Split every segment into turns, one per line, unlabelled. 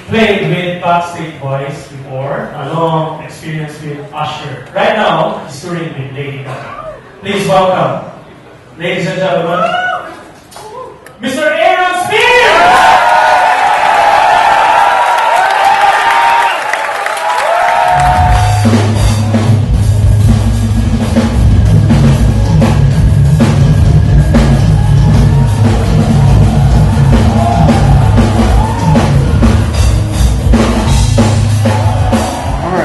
played with Backstreet Boys before, a long experience with Usher. Right now, he's touring with Lady Gaga. Please welcome, ladies and gentlemen, Mr. Aaron Spears!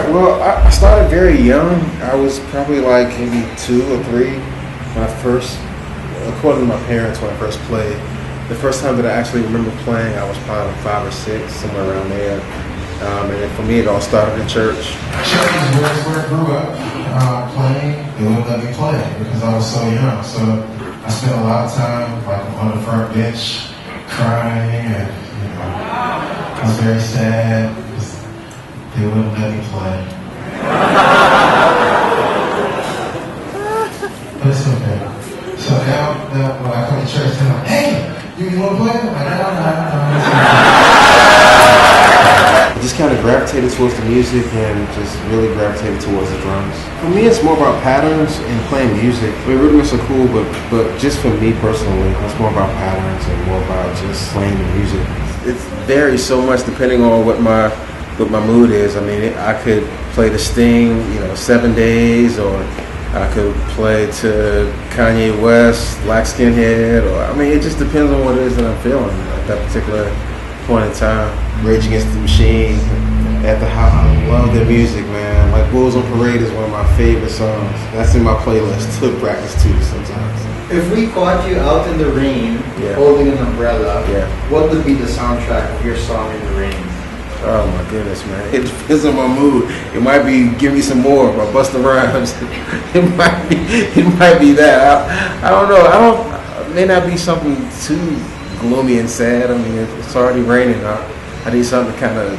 Well, I started very young. I was probably like maybe 2 or 3 when I first, according to my parents, when I first played. The first time that I actually remember playing, I was probably 5 or 6, somewhere around there. And then for me, it all started in church.
Church is where I grew up playing. They wouldn't let me play because I was so young. So I spent a lot of time like on the front bench crying, and I was very sad. They wouldn't let me play. But it's okay. So now when I come to church, they're like, hey, you want to play? I'm like, no.
I just kind of gravitated towards the music and just really gravitated towards the drums. For me, it's more about patterns and playing music. I mean, rhythms are cool, but just for me personally, it's more about patterns and more about just playing the music. It varies so much depending on what my mood is. I mean, I could play to Sting, 7 Days, or I could play to Kanye West, Black Skinhead, or I mean, it just depends on what it is that I'm feeling at that particular point in time. Rage Against the Machine, at the house, I love their music, man. Like Bulls on Parade is one of my favorite songs. That's in my playlist to practice to sometimes.
If we caught you out in the rain, holding an umbrella, what would be the soundtrack of your song in the rain?
Oh my goodness, man. It depends on my mood. It might be Give Me Some More by Busta Rhymes. It might be that. I don't know. It may not be something too gloomy and sad. I mean, it's already raining. I need something to kind of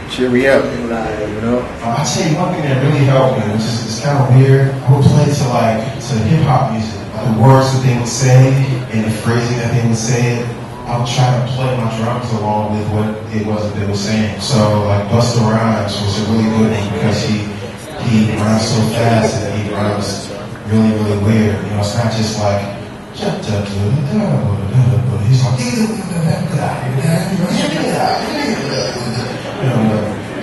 cheer me up,
I'll tell you one thing that really helped me, which is kind of weird. I would play to hip hop music. The words that they would say and the phrasing that they would say, I would try to play my drums along with what it was that they were saying. So like Busta Rhymes was a really good one because he rhymes so fast and he rhymes really, really weird. It's not just like he's like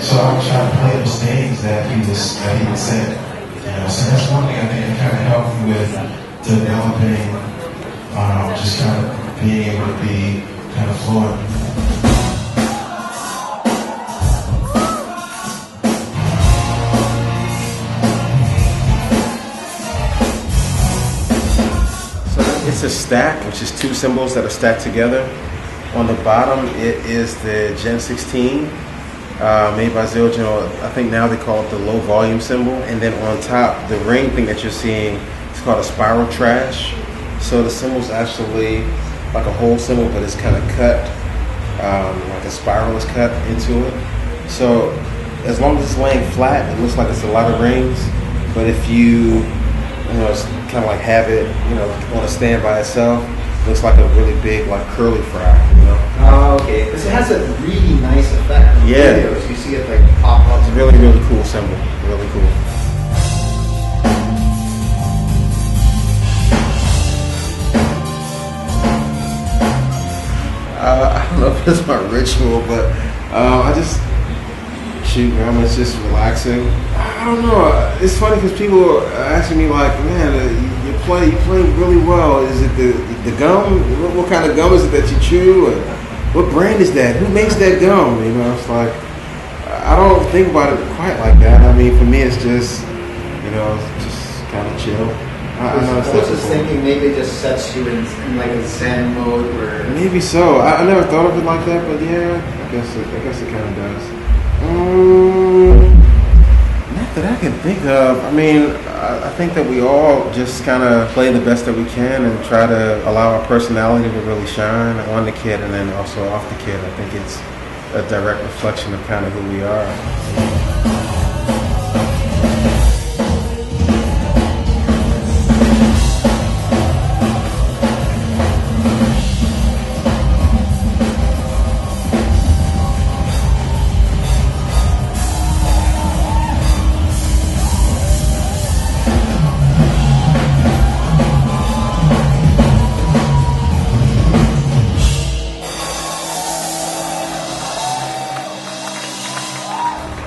so I would try to play those things that he would say. So that's one thing I think that kind of helped me with developing just kind of being able to be kind of fluent.
So it's a stack, which is 2 cymbals that are stacked together. On the bottom, it is the Gen 16, made by Zildjian. I think now they call it the low volume cymbal. And then on top, the ring thing that you're seeing, it's called a spiral trash. So the cymbal's actually like a whole cymbal, but it's kind of cut, like a spiral is cut into it. So as long as it's laying flat, it looks like it's a lot of rings. But if you it's kind of like have it, on a stand by itself, it looks like a really big, like curly fry,
Oh, okay. Because it has a really nice effect on videos. You see it like pop up.
It's a really, really cool cymbal. Really cool. I don't know if it's my ritual, but I just shoot, man. It's just relaxing. I don't know. It's funny because people are asking me like, man, you play really well. Is it the gum? What kind of gum is it that you chew? And what brand is that? Who makes that gum? It's like I don't think about it quite like that. I mean, for me, it's just just kind of chill.
I was just thinking maybe it just sets you in like a Zen mode where...
Maybe so. I never thought of it like that, but yeah, I guess it kind of does. Not that I can think of. I mean, I think that we all just kind of play the best that we can and try to allow our personality to really shine on the kid and then also off the kid. I think it's a direct reflection of kind of who we are.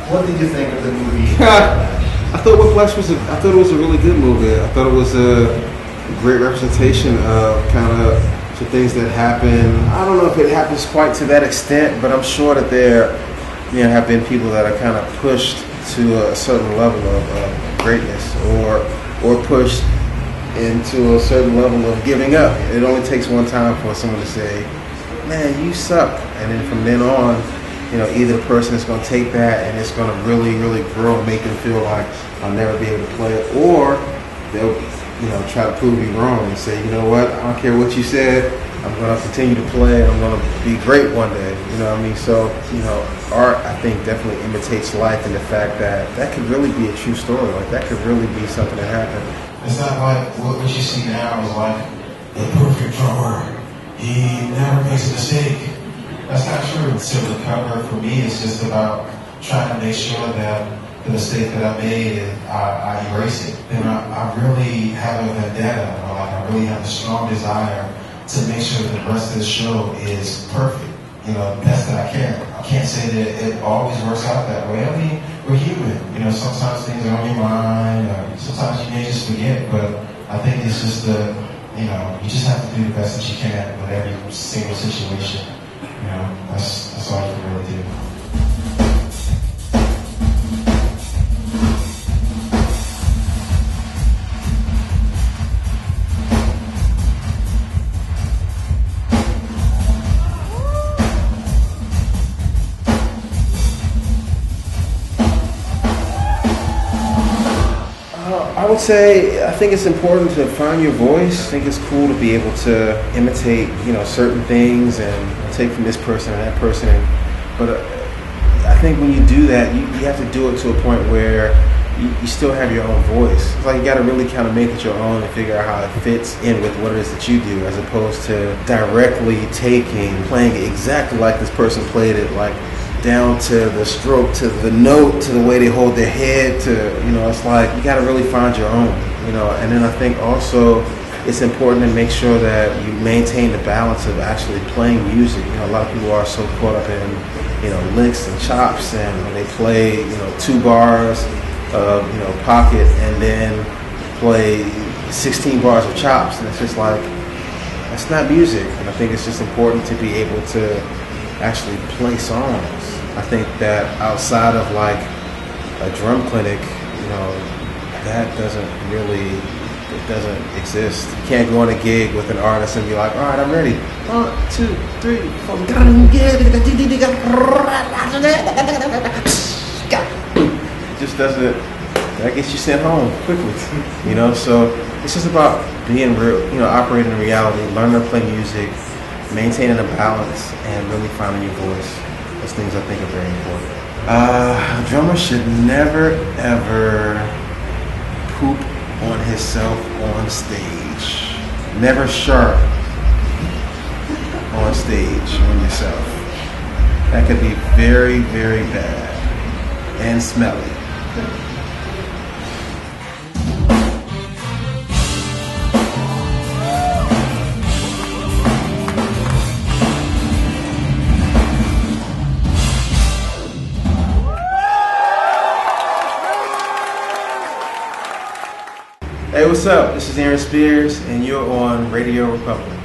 What did you think of the movie?
I thought Whiplash was I thought it was a really good movie. I thought it was a great representation of kind of some things that happen. I don't know if it happens quite to that extent, but I'm sure that there, have been people that are kind of pushed to a certain level of greatness, or pushed into a certain level of giving up. It only takes one time for someone to say, "Man, you suck," and then from then on, either the person is going to take that and it's going to really, really grow and make them feel like I'll never be able to play it, or they'll, try to prove you wrong and say, you know what, I don't care what you said, I'm going to continue to play, I'm going to be great one day, you know what I mean? So, art, I think, definitely imitates life in the fact that that could really be a true story, like that could really be something that happened.
It's not like what you see now is like the perfect drummer. He never makes a mistake. That's not true. So the cover for me is just about trying to make sure that the mistake that I made, I erase it. And I really have a vendetta, or like I really have a strong desire to make sure that the rest of the show is perfect. The best that I can. I can't say that it always works out that way. I mean, we're human. Sometimes things are on your mind, or sometimes you may just forget, but I think it's just you just have to do the best that you can with every single situation. That's all you can really do.
I would say, I think it's important to find your voice. I think it's cool to be able to imitate, certain things and take from this person and that person. But I think when you do that, you have to do it to a point where you still have your own voice. It's like you got to really kind of make it your own and figure out how it fits in with what it is that you do, as opposed to directly playing it exactly like this person played it, like down to the stroke, to the note, to the way they hold their head, to, it's like you got to really find your own, and then I think also it's important to make sure that you maintain the balance of actually playing music. A lot of people are so caught up in, licks and chops, and they play, 2 bars of, pocket and then play 16 bars of chops, and it's just like, that's not music. And I think it's just important to be able to actually play songs. I think that outside of like a drum clinic, that doesn't exist. You can't go on a gig with an artist and be like, all right, I'm ready. 1, 2, 3, 4. It just doesn't, that gets you sent home quickly, so it's just about being real, operating in reality, learning to play music, maintaining a balance, and really finding your voice. Those things I think are very important. A drummer should never, ever poop on himself on stage. Never sharp on stage on yourself. That could be very, very bad and smelly. Hey, what's up? This is Aaron Spears, and you're on Radio Republic.